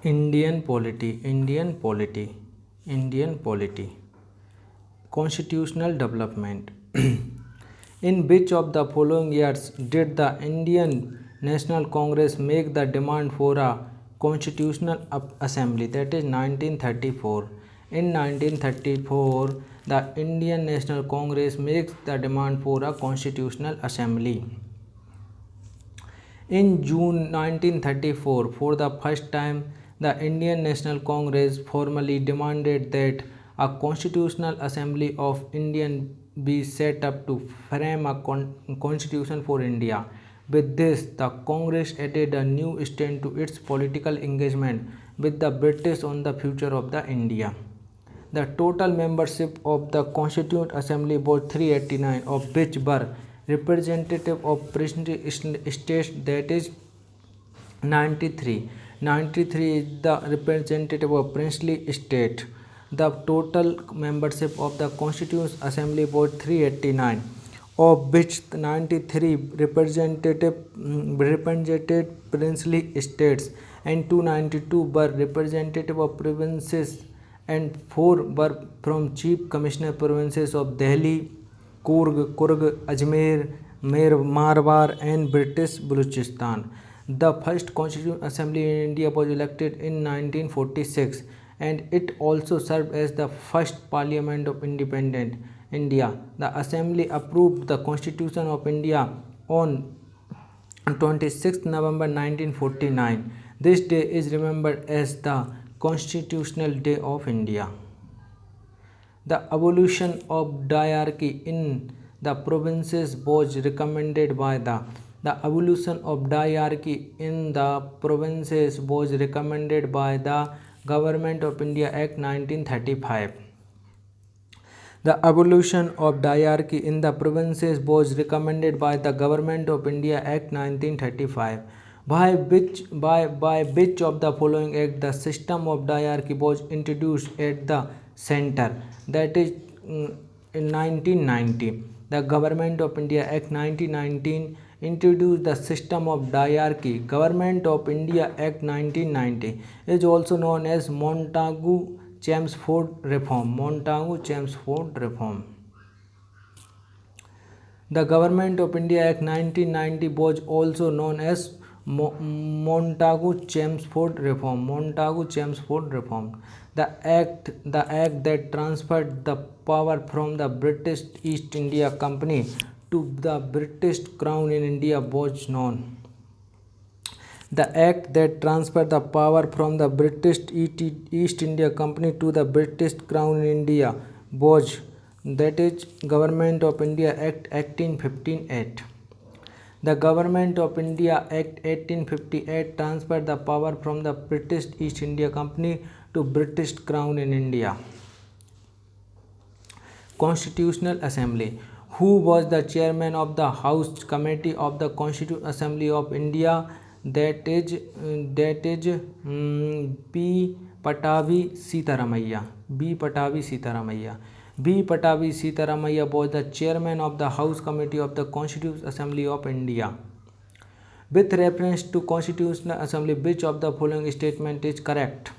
Indian polity. Constitutional development. In which of the following years did the Indian National Congress make the demand for a constitutional assembly? That is 1934. In 1934, the Indian National Congress makes the demand for a constitutional assembly. In June 1934, for the first time, the Indian National Congress formally demanded that a constitutional assembly of India be set up to frame a constitution for India. With this, the Congress added a new strand to its political engagement with the British on the future of the India. The total membership of the Constituent Assembly was 389, of which were representative of princely states, that is 93. 93 is the representative of princely state. The total membership of the Constituent Assembly was 389, of which 93 represented princely states and 292 were representative of provinces and 4 were from Chief Commissioner provinces of Delhi, Coorg, Ajmer, Marwar and British Baluchistan. The first Constituent Assembly in India was elected in 1946 and it also served as the first Parliament of independent India. The Assembly approved the Constitution of India on 26 November 1949. This day is remembered as the Constitutional Day of India. The abolition of diarchy in the provinces was recommended by the abolition of diarchy in the provinces was recommended by the Government of India Act 1935. The abolition of diarchy in the provinces was recommended by the Government of India Act 1935. By which of the following act the system of diarchy was introduced at the center? That is in 1990. The Government of India Act 1919 introduced the system of diarchy. Government of India Act 1990 is also known as Montagu-Chelmsford Reform. Montagu-Chelmsford Reform. The Government of India Act 1990 was also known as Montagu-Chelmsford Reform. Montagu-Chelmsford Reform. The act that transferred the power from the British East India Company to the British Crown in India was known. The act that transferred the power from the British East India Company to the British Crown in India was, that is, Government of India Act 1858. The Government of India Act 1858 transferred the power from the British East India Company to British Crown in India. Constitutional Assembly. Who was the chairman of the House Committee of the Constituent Assembly of India? That is B. Patabi Sitaramaiah. B. Patabi Sitaramaiah. B. Patabi Sitaramaiah was the chairman of the House Committee of the Constituent Assembly of India. With reference to Constitutional Assembly, which of the following statement is correct?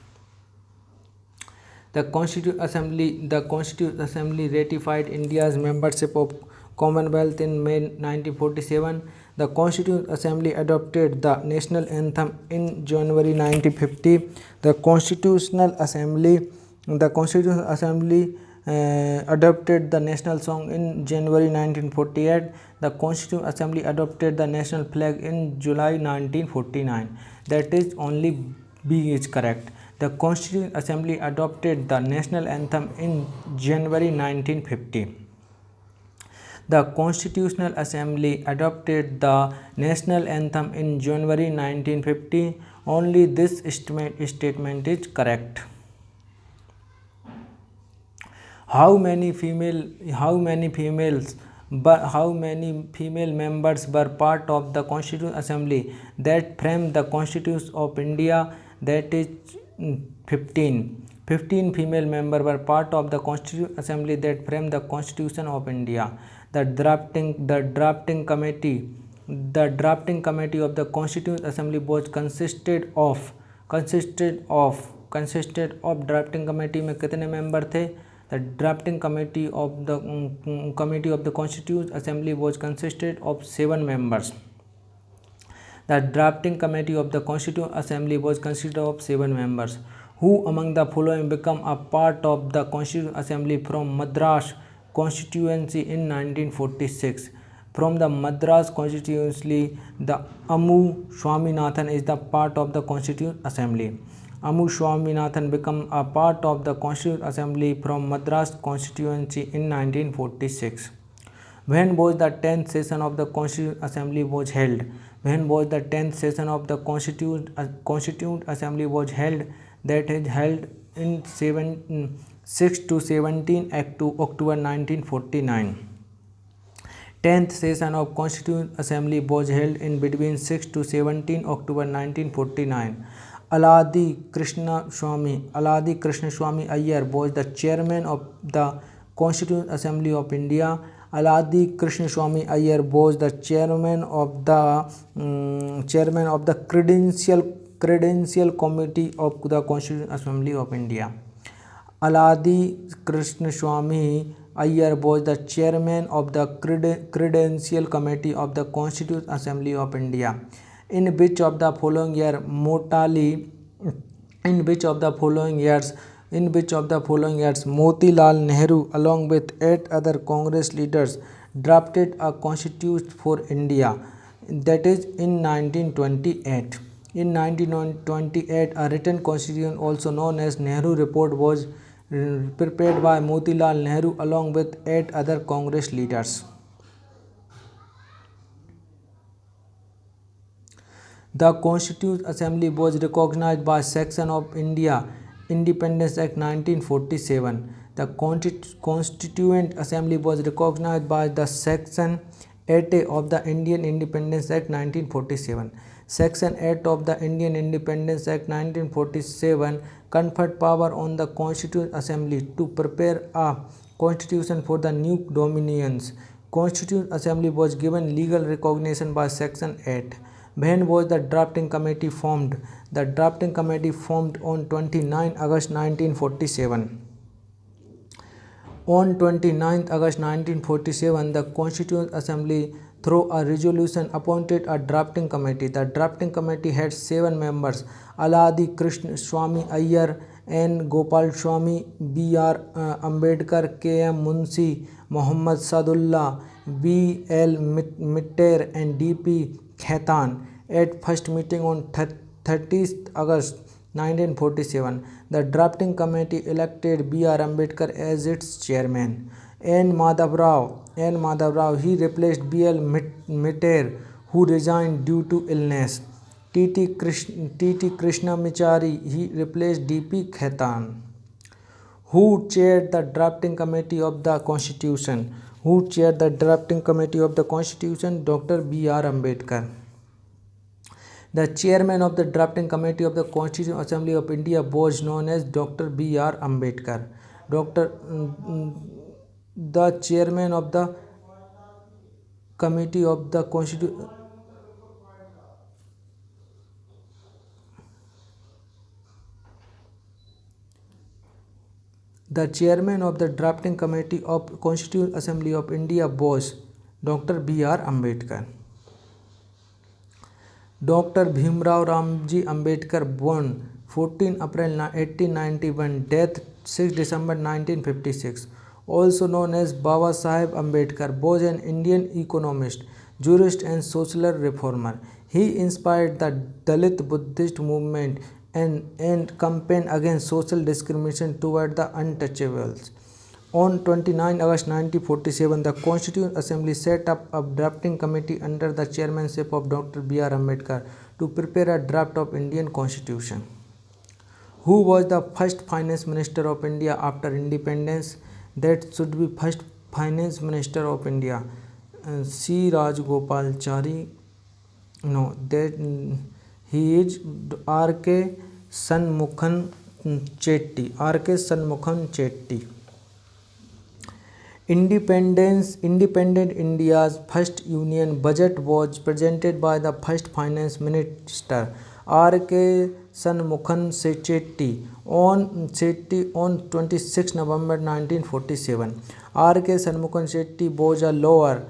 The Constituent Assembly ratified India's membership of Commonwealth in May 1947. The Constituent Assembly adopted the national anthem in January 1950. The Constitutional Assembly adopted the national song in January 1948. The Constituent Assembly adopted the national flag in July 1949. That is, only B is correct. The Constituent Assembly adopted the national anthem in January 1950. The Constitutional Assembly adopted the national anthem in January 1950. Only this statement is correct. How many female members were part of the Constituent Assembly that framed the Constitution of India? That is 15. 15 female members were part of the Constituent Assembly that framed the Constitution of India. The drafting committee of the Constituent Assembly was consisted of consisted of drafting committee में कितने member थे? The drafting committee of the constitute assembly was consisted of 7 members. The drafting committee of the Constituent Assembly was consisted of 7 members. Who among the following became a part of the Constituent Assembly from Madras constituency in 1946? From the Madras constituency, the Amu Swaminathan is the part of the Constituent Assembly. Amu Swaminathan became a part of the Constituent Assembly from Madras constituency in 1946. When was the 10th session of the Constituent Assembly was held? When was the 10th session of the Constituent Assembly was held? That is held in 6 to 17 October 1949. 10th session of Constituent Assembly was held in between 6 to 17 October 1949. Aladi Krishna Swami Iyer was the chairman of the Constituent Assembly of India. Aladi Krishna Swami Iyer was the chairman of the Credential Committee of the Constituent Assembly of India. Aladi Krishna Swami Iyer was the chairman of the Credential Committee of the Constituent Assembly of India. In which of the following years Motilal Nehru along with 8 other Congress leaders drafted a constitution for India? That is in 1928. In 1928, a written constitution also known as Nehru Report was prepared by Motilal Nehru along with 8 other Congress leaders. The Constituent Assembly was recognized by Section of India Independence Act 1947. The Constituent Assembly was recognized by the Section 8A of the Indian Independence Act 1947. Section 8 of the Indian Independence Act 1947 conferred power on the Constituent Assembly to prepare a constitution for the new dominions. Constituent Assembly was given legal recognition by Section 8. When was the drafting committee formed? The drafting committee formed on 29 August 1947. On 29 August 1947, the Constituent Assembly, through a resolution, appointed a drafting committee. The drafting committee had 7 members: Aladi Krishna Swami Iyer, N. Gopal Swami, B.R. Ambedkar, K.M. Munshi, Muhammad Sadullah, B.L. Mitter, and D.P. Khaitan. At first meeting on 30th August 1947, the drafting committee elected B.R. Ambedkar as its chairman. N. Madhav Rao, he replaced B.L. Mitter, who resigned due to illness. T.T. Krishnamachari, he replaced D.P. Khaitan. Who chaired the drafting committee of the Constitution? Dr. B.R. Ambedkar. The chairman of the drafting committee of the Constituent Assembly of India was known as Dr. B.R. Ambedkar. The chairman of the committee of the Constitution. The chairman of the drafting committee of Constituent Assembly of India was Dr. B.R. Ambedkar. Dr. Bhimrao Ramji Ambedkar, born 14 April 1891, death 6 December 1956, also known as Baba Saheb Ambedkar, was an Indian economist, jurist and social reformer. He inspired the Dalit Buddhist movement and campaigned against social discrimination toward the untouchables. On 29 August 1947, the Constituent Assembly set up a drafting committee under the chairmanship of Dr. B.R. Ambedkar to prepare a draft of Indian Constitution. Who was the first Finance Minister of India after independence? That should be first Finance Minister of India. C. Rajagopalachari. No, that he is R.K. Shanmugam Chetty. Independent India's first union budget was presented by the first finance minister, R.K. Shanmugam Shetty on 26 November 1947. R.K. Shanmugam Shetty was a lawyer,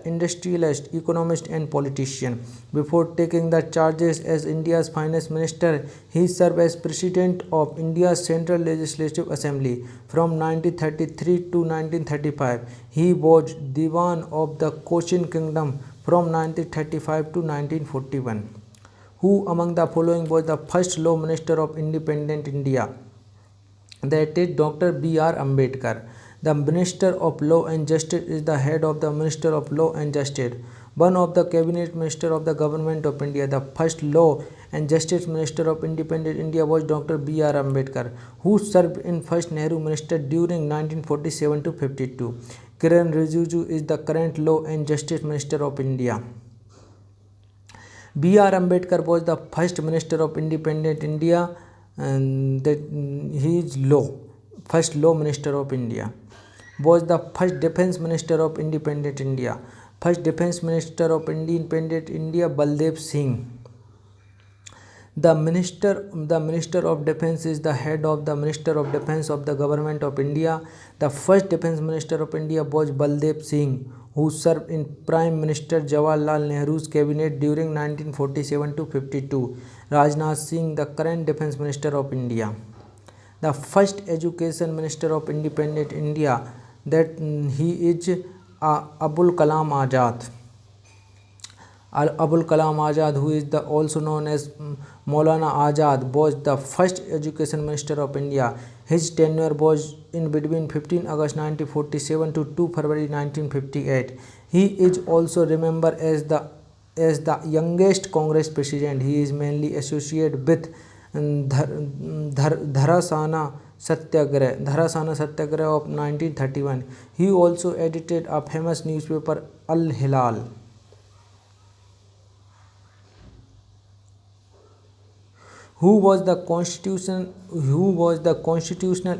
industrialist, economist and politician. Before taking the charges as India's finance minister, he served as president of India's Central Legislative Assembly from 1933 to 1935. He was Diwan of the Cochin Kingdom from 1935 to 1941. Who among the following was the first law minister of independent India? That is Dr. B.R. Ambedkar. The Minister of Law and Justice is the head of the Minister of Law and Justice, one of the cabinet minister of the Government of India. The first Law and Justice Minister of independent India was Dr. B.R. Ambedkar, who served in first Nehru minister during 1947 to 52. Kiran Rijiju is the current Law and Justice Minister of India. B.R. Ambedkar was the first minister of independent India, and that he is first law minister of India. Was the first defense minister of independent India. First defense minister of independent India, Baldev Singh. The Minister of Defense is the head of the Minister of Defense of the Government of India. The first Defense Minister of India was Baldev Singh, who served in Prime Minister Jawaharlal Nehru's cabinet during 1947 to 52. Rajnath Singh, the current Defense Minister of India. The first Education Minister of independent India, that he is Abul Kalam Azad. Abul Kalam Azad, who is also known as Maulana Azad, was the first Education Minister of India. His tenure was in between 15 August 1947 to 2 February 1958. He is also remembered as the youngest Congress president. He is mainly associated with Dharasana Satyagraha of 1931. He also edited a famous newspaper, Al Hilal. Who was the constitutional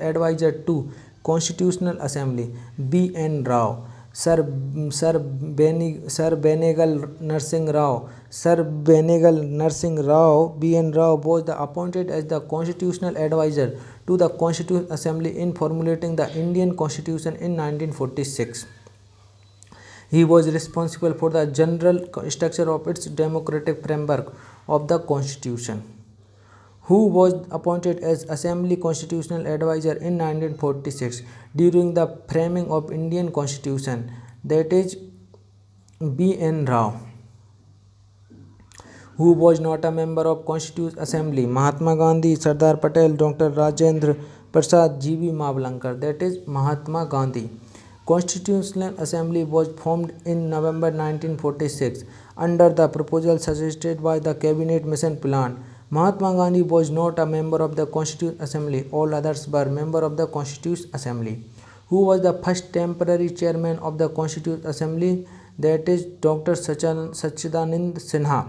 advisor to Constitutional Assembly? B.N. Rao. Sir Benegal Narsingh Rao. B.N. Rao was appointed as the constitutional advisor to the Constitutional Assembly in formulating the Indian Constitution in 1946. He was responsible for the general structure of its democratic framework of the Constitution. Who was appointed as Assembly Constitutional Advisor in 1946 during the framing of Indian Constitution? That is B.N. Rao. Who was not a member of Constitutional Assembly? Mahatma Gandhi, Sardar Patel, Dr. Rajendra Prasad, G.V. Mavlankar. That is Mahatma Gandhi. Constitutional Assembly was formed in November 1946 under the proposal suggested by the Cabinet Mission Plan. Mahatma Gandhi was not a member of the Constitutional Assembly. All others were members of the Constitutional Assembly. Who was the first temporary chairman of the Constitutional Assembly? That is Dr. Sachidanand Sinha.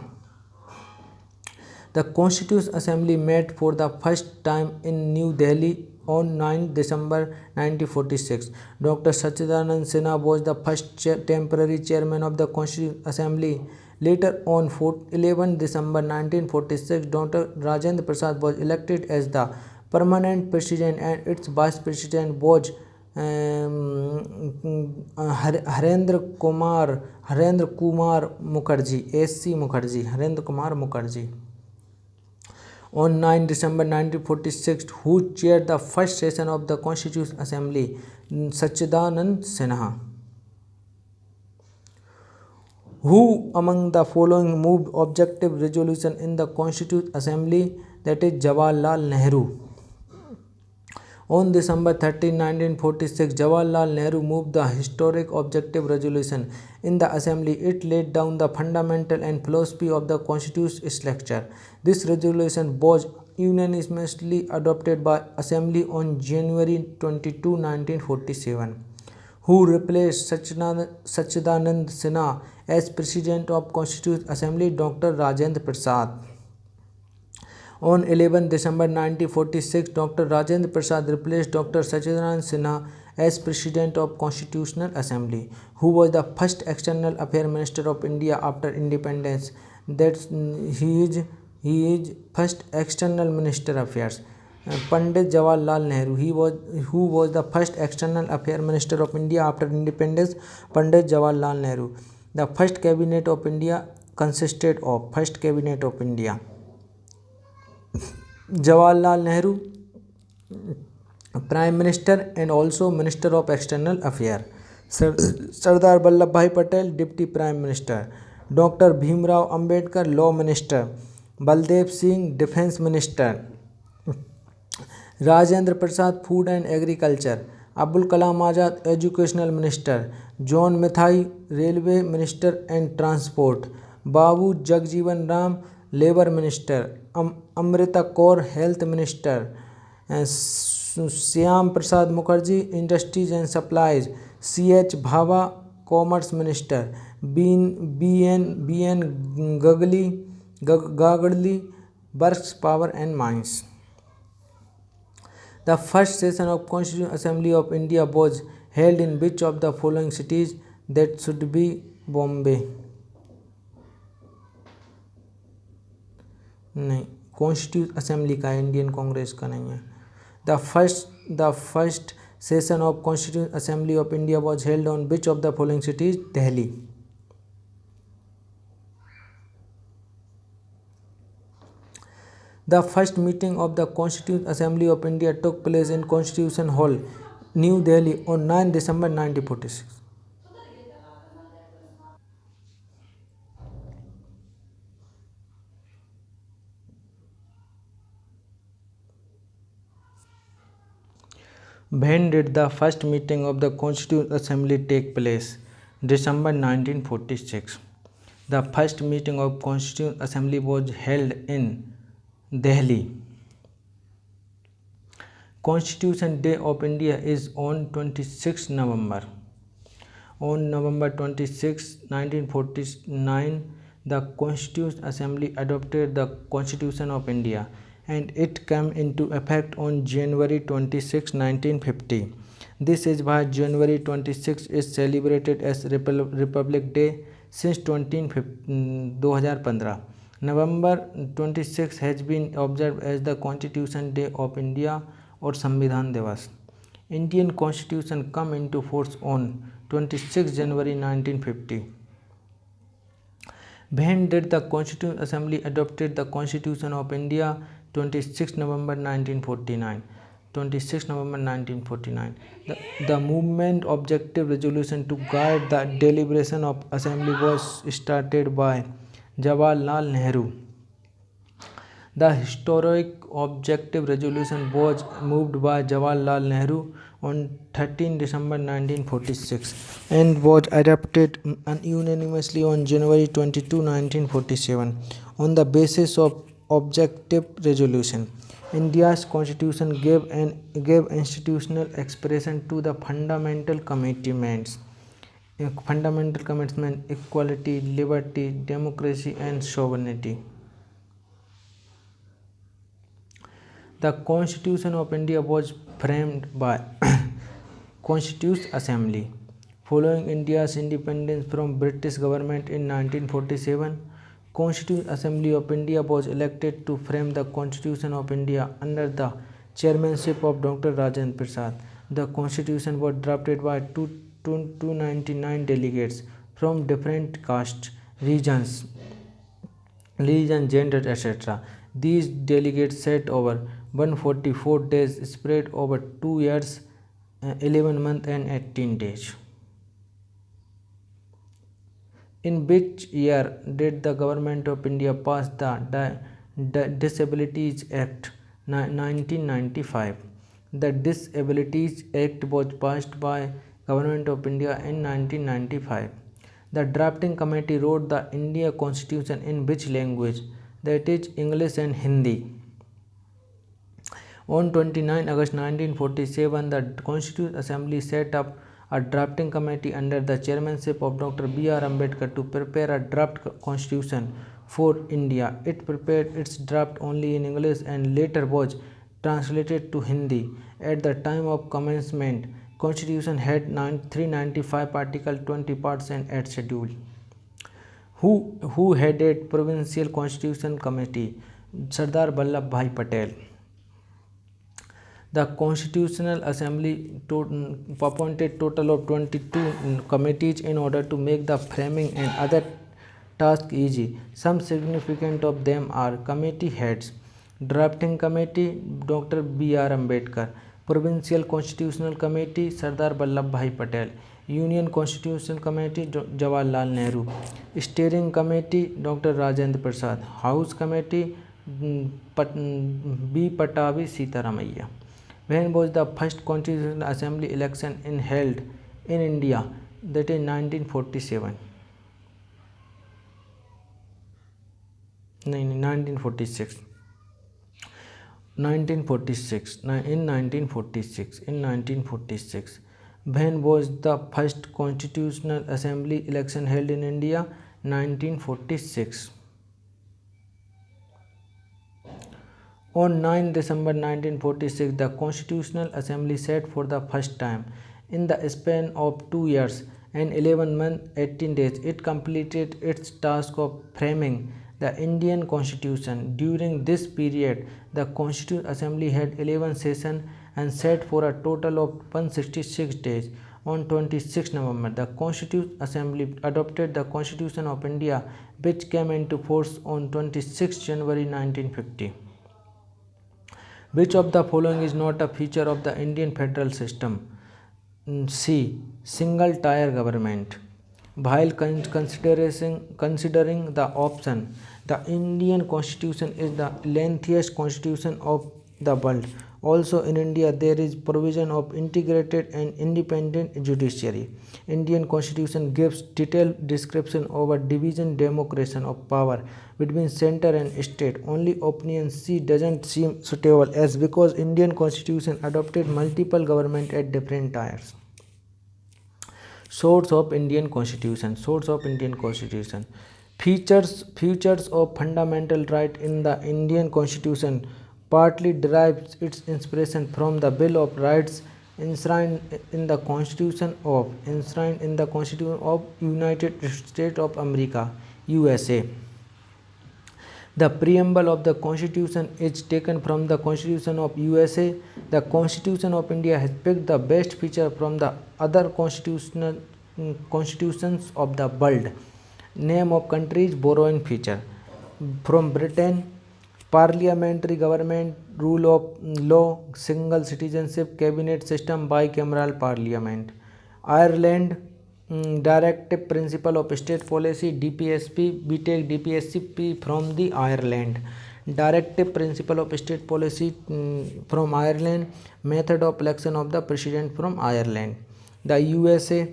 The Constitutional Assembly met for the first time in New Delhi on 9 December 1946. Dr. Sachidanand Sinha was the first temporary chairman of the Constitutional Assembly. Later on, 11 December 1946, Dr. Rajendra Prasad was elected as the permanent president, and its vice president was Harendra Kumar Mukherjee, S.C. Mukherjee, Harendra Kumar Mukherjee. On 9 December 1946, who chaired the first session of the Constitutional Assembly? Sachidanand Sinha. Who among the following moved objective resolution in the Constitutional Assembly? That is Jawaharlal Nehru. On December 13, 1946, Jawaharlal Nehru moved the historic objective resolution in the Assembly. It laid down the fundamental and philosophy of the Constitutional structure. This resolution was unanimously adopted by Assembly on January 22, 1947. Who replaced Sachidanand Sinha as President of Constitutional Assembly? Dr. Rajendra Prasad. On 11 December 1946, Dr. Rajendra Prasad replaced Dr. Sachidanand Sinha as President of Constitutional Assembly. Who was the first External Affairs Minister of India after independence? That He is first external minister affairs. Pandit Jawaharlal Nehru, who was the first external affairs minister of India after independence. Pandit Jawaharlal Nehru. The first cabinet of India consisted of first cabinet of India. Jawaharlal Nehru, Prime Minister and also Minister of External Affairs. Sardar Vallabhbhai Patel, Deputy Prime Minister. Dr. Bhimrao Ambedkar, Law Minister. Baldev Singh, Defence Minister. Rajendra Prasad, Food and Agriculture. Abul Kalam Azad, Educational Minister. John Mathai, Railway Minister and Transport. Babu Jagjeevan Ram, Labour Minister. Amrita Kaur, Health Minister. Shyam Prasad Mukherjee, Industries and Supplies. C.H. Bhabha, Commerce Minister. B.N. Gagadli, Works, Power and Mines. The first session of Constituent Assembly of India was held in which of the following cities? That should be Bombay. नहीं, constitute assembly का, Indian Congress का नहीं है. The first session of constitute assembly of India was held on which of the following cities? Delhi. The first meeting of the Constituent Assembly of India took place in Constitution Hall, New Delhi on 9 December 1946. When did the first meeting of the Constituent Assembly take place? December 1946. The first meeting of Constituent Assembly was held in Delhi. Constitution Day of India is on 26 November. On November 26, 1949, the Constituent Assembly adopted the Constitution of India and it came into effect on January 26, 1950. This is why January 26 is celebrated as Republic Day since 2015. November 26 has been observed as the Constitution Day of India or Samvidhan Divas. Indian Constitution come into force on 26 January 1950. When did the Constituent Assembly adopted the Constitution of India? 26 November 1949. 26 November 1949. The movement objective resolution to guide the deliberation of Assembly was started by Jawaharlal Nehru. The historic objective resolution was moved by Jawaharlal Nehru on 13 December 1946 and was adopted unanimously on January 22, 1947. On the basis of objective resolution, India's constitution gave institutional expression to the fundamental commitments: equality, liberty, democracy and sovereignty. The Constitution of India was framed by Constituent Assembly. Following India's independence from British government in 1947, Constituent Assembly of India was elected to frame the Constitution of India under the chairmanship of Dr. Rajendra Prasad. The Constitution was drafted by 299 delegates from different castes, religion, gender, etc. These delegates sat over 144 days spread over 2 years, 11 months and 18 days. In which year did the Government of India pass the Disabilities Act? 1995. The Disabilities Act was passed by Government of India in 1995. The drafting committee wrote the India Constitution in which language? That is English and Hindi. On 29 August 1947, the Constituent Assembly set up a drafting committee under the chairmanship of Dr. B.R. Ambedkar to prepare a draft constitution for India. It prepared its draft only in English and later was translated to Hindi. At the time of commencement, Constitution had 395 articles, 20 parts and 8 schedules. Who headed Provincial Constitution Committee? Sardar Vallabhbhai Patel. The Constitutional Assembly appointed total of 22 committees in order to make the framing and other tasks easy. Some significant of them are committee heads. Drafting Committee, Dr. B.R. Ambedkar. Provincial Constitutional Committee, Sardar Vallabhbhai Patel. Union Constitutional Committee, Jawaharlal Nehru. Steering Committee, Dr. Rajendra Prasad. House Committee, B. Patabi Sitaramaiah. When was the first Constitutional Assembly election held in India? That is 1947. 1946. 1946. In 1946. When was the first Constitutional Assembly election held in India? 1946. On 9 December 1946, the Constitutional Assembly sat for the first time. In the span of 2 years and 11 months 18 days, it completed its task of framing the Indian Constitution. During this period, the Constitutional Assembly had 11 sessions and sat for a total of 166 days. On 26 November, the Constitutional Assembly adopted the Constitution of India, which came into force on 26 January 1950. Which of the following is not a feature of the Indian federal system? C. Single tier government. While considering the option, the Indian Constitution is the lengthiest constitution of the world. Also in India, there is provision of integrated and independent judiciary. Indian Constitution gives detailed description over division democracy of power between center and state. Only opinion C doesn't seem suitable as because Indian Constitution adopted multiple government at different tiers. Source of Indian Constitution. Features of fundamental right in the Indian Constitution partly derives its inspiration from the Bill of Rights enshrined in the Constitution of United States of America, USA. The preamble of the Constitution is taken from the Constitution of USA. The Constitution of India has picked the best feature from the other constitutions of the world. Name of countries borrowing feature from Britain: parliamentary government, rule of law, single citizenship, cabinet system, bicameral parliament. Ireland: directive principle of state policy, DPSP, BTEC, DPSP from the Ireland. Directive principle of state policy from Ireland. Method of election of the president from Ireland. The USA: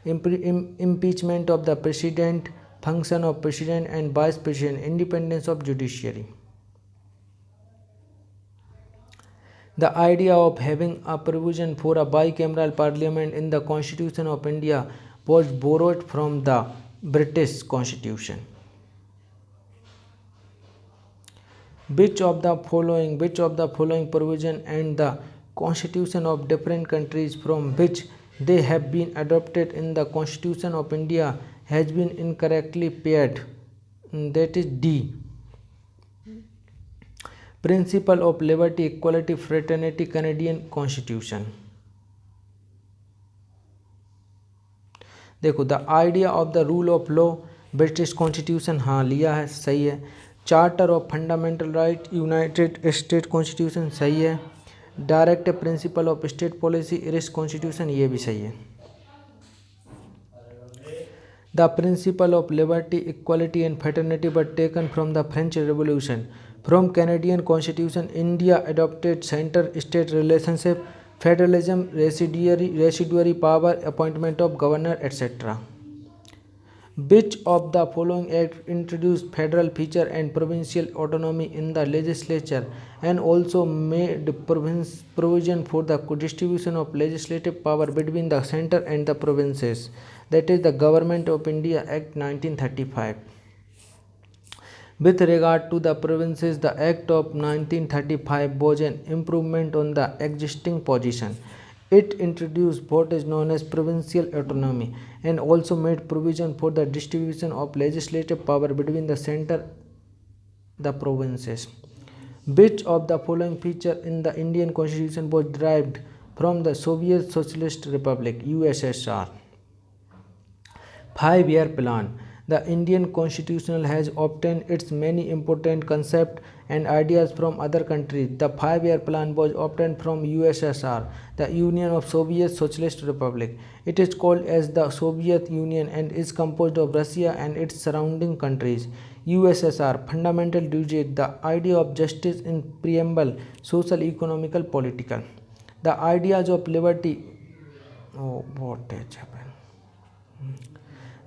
impeachment of the president, function of president and vice president, independence of judiciary. The idea of having a provision for a bicameral parliament in the Constitution of India was borrowed from the British Constitution. Which of the following provision and the Constitution of different countries from which they have been adopted in the Constitution of India has been incorrectly paired? That is D. Principle of liberty, equality, fraternity, Canadian Constitution. देखो, the idea of the rule of law, British constitution, हाँ लिया है, सही है. Charter of fundamental right, United state constitution, सही है. Direct principle of state policy, Irish constitution, ये भी सही है. The principle of liberty, equality and fraternity were taken from the French revolution. From Canadian constitution, India adopted centre state relationship, federalism, residuary power, appointment of governor, etcetera. Which of the following act introduced federal feature and provincial autonomy in the legislature and also made provision for the distribution of legislative power between the center and the provinces? That is the Government of India Act 1935. With regard to the provinces, the Act of 1935 was an improvement on the existing position. It introduced what is known as provincial autonomy and also made provision for the distribution of legislative power between the center the provinces. Which of the following feature in the Indian Constitution was derived from the Soviet Socialist Republic USSR? 5-year plan. The Indian Constitution has obtained its many important concepts and ideas from other countries. The 5-year plan was obtained from USSR, the Union of Soviet Socialist Republic. It is called as the Soviet Union and is composed of Russia and its surrounding countries. USSR fundamental duties: the idea of justice in preamble, social, economical, political. The ideas of liberty. Oh, what has happened?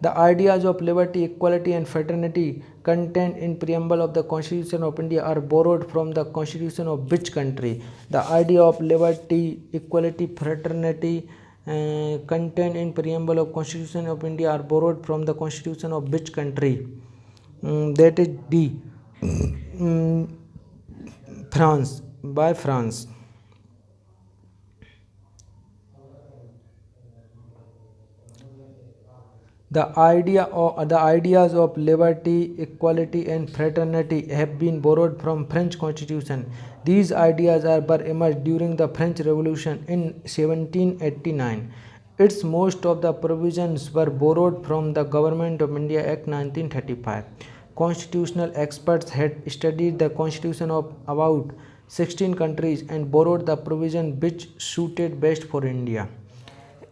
The ideas of liberty, equality and fraternity contained in preamble of the Constitution of India are borrowed from the Constitution of which country? The idea of liberty, equality, fraternity contained in preamble of Constitution of India are borrowed from the Constitution of which country? That is D. France, by France. The ideas of liberty, equality and fraternity have been borrowed from French Constitution. These ideas were emerged during the French Revolution in 1789. Its most of the provisions were borrowed from the Government of India Act 1935. Constitutional experts had studied the constitution of about 16 countries and borrowed the provision which suited best for India.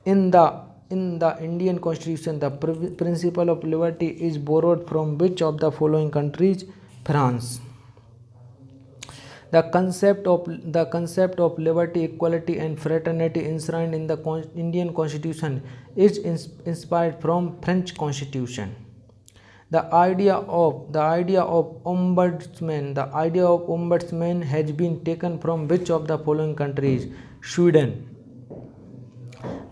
In the Indian Constitution, the principle of liberty is borrowed from which of the following countries? France. The concept of liberty, equality, and fraternity enshrined in the Indian Constitution is inspired from French Constitution. The idea of ombudsman. The idea of ombudsman has been taken from which of the following countries? Sweden.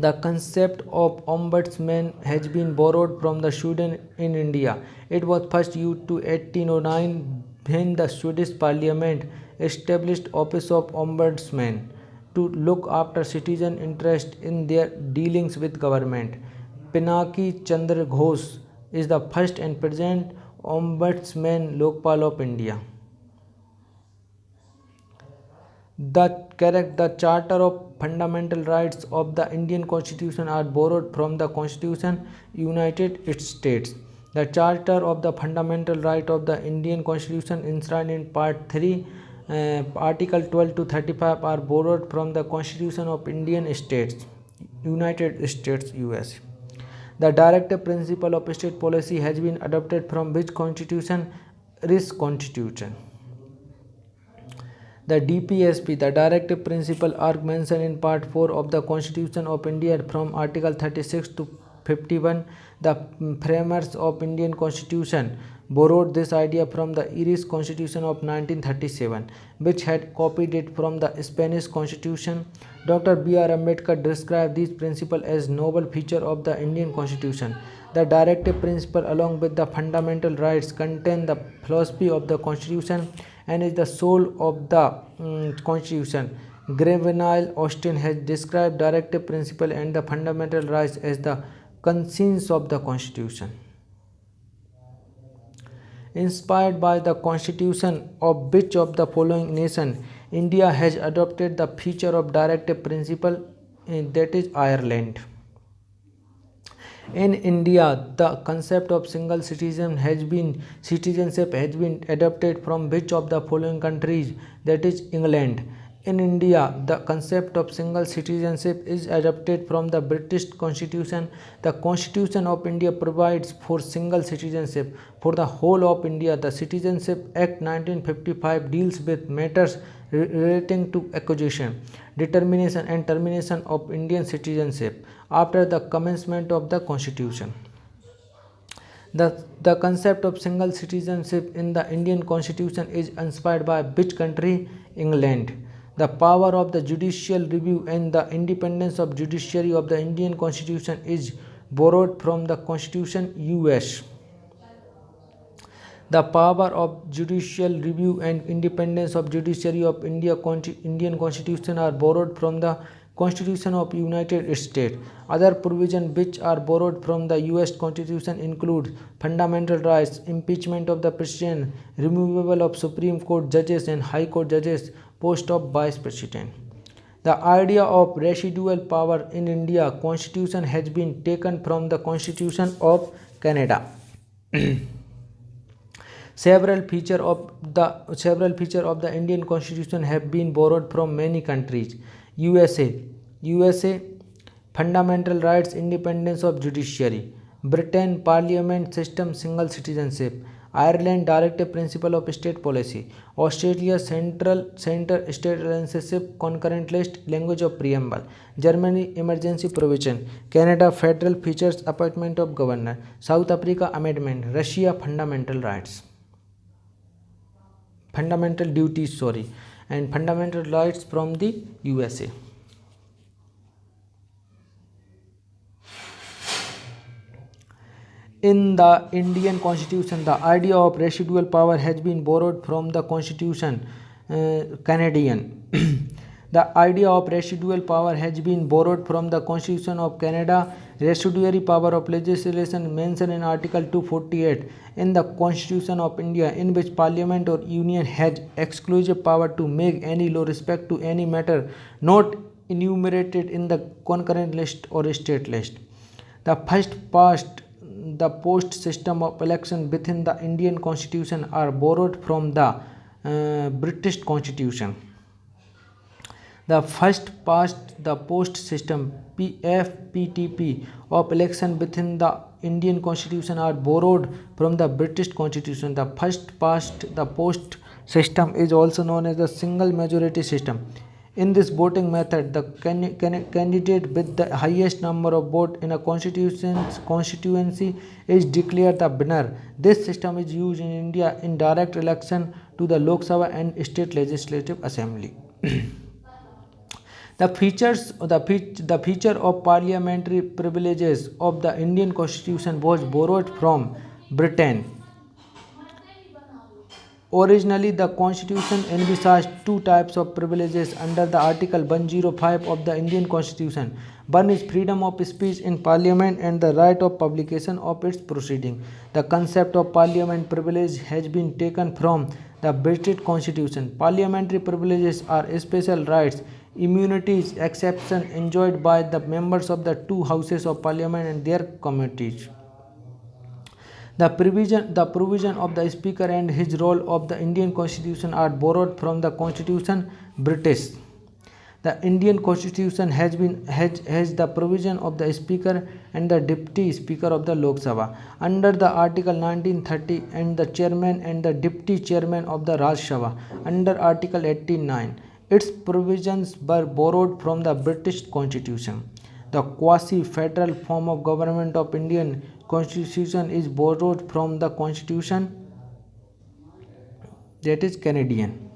The concept of ombudsman has been borrowed from the Sweden in India. It was first used to 1809 when the Swedish Parliament established office of ombudsman to look after citizen interest in their dealings with government. Pinaki Chandra Ghosh is the first and present ombudsman Lokpal of India. The Charter of Fundamental Rights of the Indian Constitution are borrowed from the Constitution United States. The Charter of the Fundamental Right of the Indian Constitution enshrined in Part 3, Article 12 to 35 are borrowed from the Constitution of Indian States, United States, US. The directive principle of state policy has been adopted from which constitution? Irish Constitution. The DPSP, the directive principle, are mentioned in Part 4 of the Constitution of India from Article 36 to 51. The framers of Indian Constitution borrowed this idea from the Irish Constitution of 1937, which had copied it from the Spanish Constitution. Dr. B.R. Ambedkar described these principles as noble feature of the Indian Constitution. The directive principle, along with the fundamental rights, contain the philosophy of the Constitution and is the soul of the Constitution. Greenville Austin has described directive principle and the fundamental rights as the conscience of the Constitution. Inspired by the Constitution of which of the following nation India has adopted the feature of directive principle? That is Ireland. In India, the concept of single citizenship has been adopted from which of the following countries? That is England. In India, the concept of single citizenship is adopted from the British Constitution. The Constitution of India provides for single citizenship for the whole of India. The Citizenship Act 1955 deals with matters relating to acquisition, determination and termination of Indian citizenship after the commencement of the Constitution. The concept of single citizenship in the Indian Constitution is inspired by which country? England. The power of the judicial review and the independence of judiciary of the Indian Constitution is borrowed from the Constitution US. The power of judicial review and independence of judiciary of Indian Constitution are borrowed from the Constitution of United States. Other provisions which are borrowed from the US Constitution include fundamental rights, impeachment of the president, removal of Supreme Court judges and High Court judges, post of vice president. The idea of residual power in India Constitution has been taken from the Constitution of Canada. Several features of the Indian Constitution have been borrowed from many countries. USA fundamental rights, independence of judiciary. Britain parliament system, single citizenship. Ireland directive principle of state policy. Australia center state relationship, concurrent list, language of preamble. Germany emergency provision. Canada federal features, appointment of governor. South Africa amendment. Russia fundamental rights, fundamental duties, and fundamental rights from the USA. In the Indian Constitution, the idea of residual power has been borrowed from the Constitution Canadian. The idea of residual power has been borrowed from the Constitution of Canada. Residuary power of legislation mentioned in Article 248 in the Constitution of India, in which Parliament or Union has exclusive power to make any law respect to any matter not enumerated in the concurrent list or state list. The first past the post system of election within the Indian Constitution are borrowed from the British Constitution. The first past the post system PFPTP of election within the Indian Constitution are borrowed from the British Constitution. The first past the post system is also known as the single majority system. In this voting method, the candidate with the highest number of votes in a constituency is declared the winner. This system is used in India in direct election to the Lok Sabha and State Legislative Assembly. The feature of parliamentary privileges of the Indian Constitution was borrowed from Britain. Originally, the Constitution envisaged two types of privileges under the Article 105 of the Indian Constitution. One is freedom of speech in Parliament and the right of publication of its proceeding. The concept of parliament privilege has been taken from the British Constitution. Parliamentary privileges are special rights, immunities, exceptions enjoyed by the members of the two houses of Parliament and their committees. The provision of the Speaker and his role of the Indian Constitution are borrowed from the Constitution British. The Indian Constitution has the provision of the Speaker and the Deputy Speaker of the Lok Sabha under the Article 1930 and the Chairman and the Deputy Chairman of the Raj Sabha under Article 89. Its provisions were borrowed from the British Constitution. The quasi-federal form of government of Indian Constitution is borrowed from the Constitution that is Canadian.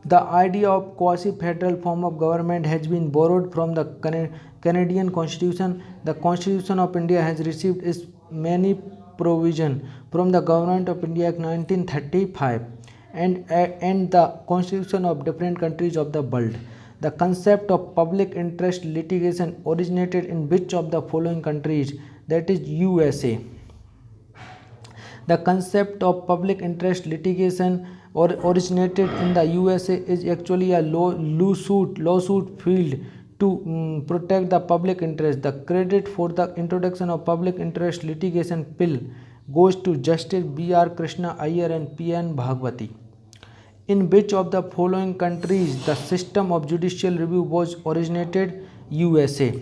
The idea of quasi-federal form of government has been borrowed from the Canadian Constitution. The Constitution of India has received its many provisions from the Government of India Act 1935 and the Constitution of different countries of the world. The concept of public interest litigation originated in which of the following countries? That is USA. The concept of public interest litigation originated in the USA is actually a lawsuit field to protect the public interest. The credit for the introduction of public interest litigation bill goes to Justice B.R. Krishna Iyer and P.N. Bhagwati. In which of the following countries the system of judicial review was originated? USA.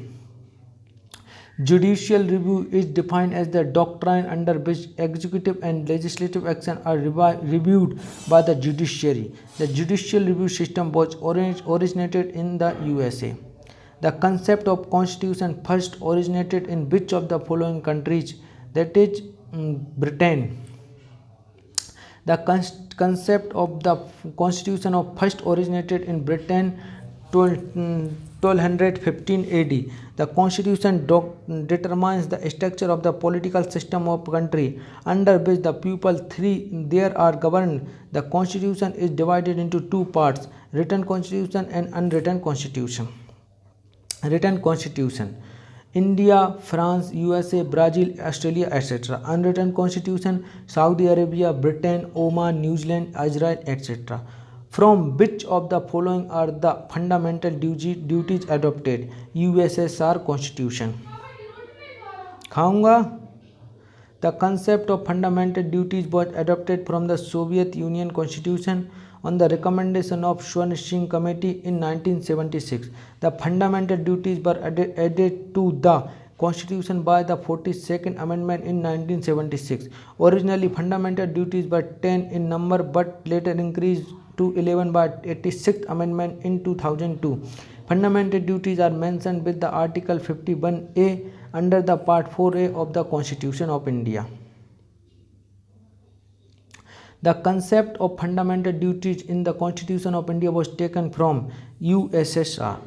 Judicial review is defined as the doctrine under which executive and legislative action are reviewed by the judiciary. The judicial review system was originated in the USA. The concept of constitution first originated in which of the following countries? That is Britain. The concept of the constitution of first originated in Britain 1215 AD. The constitution determines the structure of the political system of country under which the people there are governed. The constitution is divided into two parts, written constitution and unwritten constitution. Written constitution: India, France, USA, Brazil, Australia, etc. Unwritten constitution: Saudi Arabia, Britain, Oman, New Zealand, Israel, etc. From which of the following are the fundamental duties adopted? USSR Constitution. खाऊंगा. The concept of fundamental duties was adopted from the Soviet Union Constitution on the recommendation of Swan Singh Committee in 1976. The fundamental duties were added to the Constitution by the 42nd Amendment in 1976. Originally, fundamental duties were 10 in number but later increased to 11 by 86th Amendment in 2002. Fundamental duties are mentioned with the Article 51A under the Part 4A of the Constitution of India. The concept of fundamental duties in the Constitution of India was taken from USSR.